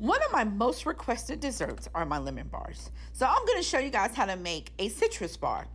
One of my most requested desserts are my lemon bars. So I'm going to show you guys how to make a citrus bar.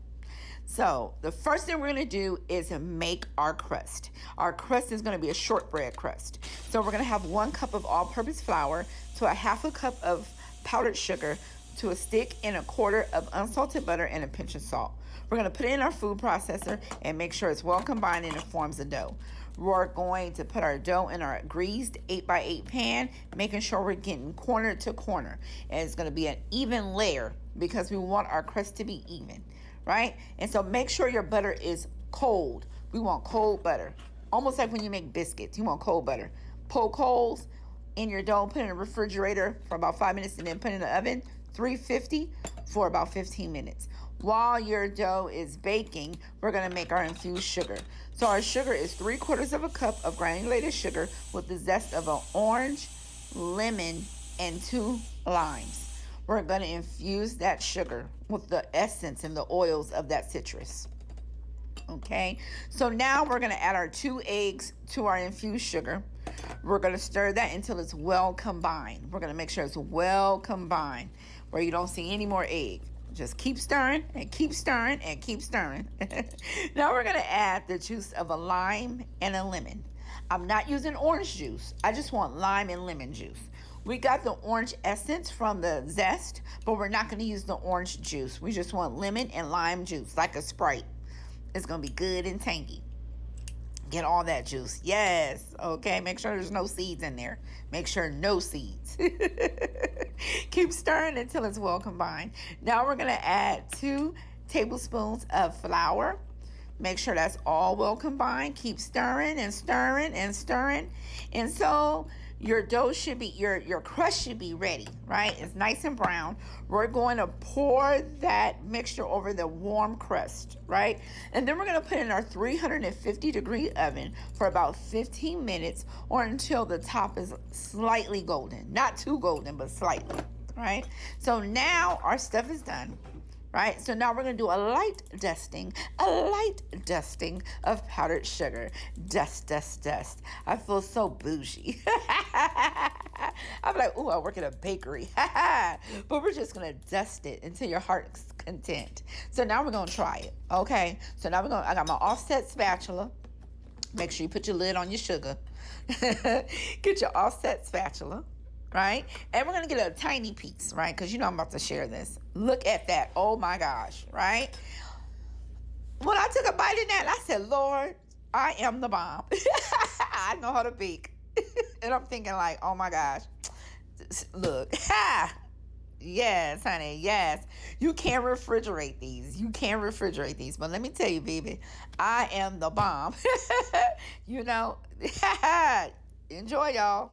So the first thing we're going to do is make our crust. Our crust is going to be a shortbread crust. So we're going to have 1 cup of all-purpose flour to a 1/2 cup of powdered sugar to a stick and 1/4 of unsalted butter and a pinch of salt. We're going to put it in our food processor and make sure it's well combined and it forms a dough. We're going to put our dough in our greased 8x8 pan, making sure we're getting corner to corner. And it's going to be an even layer because we want our crust to be even, right? And so make sure your butter is cold. We want cold butter. Almost like when you make biscuits, you want cold butter. Poke holes in your dough, put it in the refrigerator for about 5 minutes, and then put it in the oven, 350 for about 15 minutes. While your dough is baking, we're going to make our infused sugar. So our sugar is 3/4 cup of granulated sugar with the zest of an orange, lemon, and 2 limes. We're going to infuse that sugar with the essence and the oils of that citrus. Okay, so now we're going to add our 2 eggs to our infused sugar. We're going to stir that until it's well combined. We're going to make sure it's well combined where you don't see any more egg. Just keep stirring and keep stirring and keep stirring. Now we're going to add the juice of a lime and a lemon. I'm not using orange juice. I just want lime and lemon juice. We got the orange essence from the zest, but we're not going to use the orange juice. We just want lemon and lime juice, like a Sprite. It's going to be good and tangy. Get all that juice. Yes. Okay. Make sure there's no seeds in there. Make sure no seeds. Keep stirring until it's well combined. Now we're going to add 2 tablespoons of flour. Make sure that's all well combined. Keep stirring and stirring and stirring. And so your dough should be, your crust should be ready, right? It's nice and brown. We're going to pour that mixture over the warm crust, right? And then we're going to put it in our 350-degree oven for about 15 minutes or until the top is slightly golden. Not too golden, but slightly, right? So now our stuff is done. Right, so now we're going to do a light dusting of powdered sugar. Dust, dust, dust. I feel so bougie. I'm like, ooh, I work at a bakery. But we're just going to dust it until your heart's content. So now we're going to try it, okay? So now I got my offset spatula. Make sure you put your lid on your sugar. Get your offset spatula. Right? And we're going to get a tiny piece, right? Because you know I'm about to share this. Look at that. Oh my gosh, right? When I took a bite of that, I said, Lord, I am the bomb. I know how to bake. And I'm thinking like, oh my gosh. Look. Yes, honey, yes. You can refrigerate these. But let me tell you, baby, I am the bomb. You know, enjoy, y'all.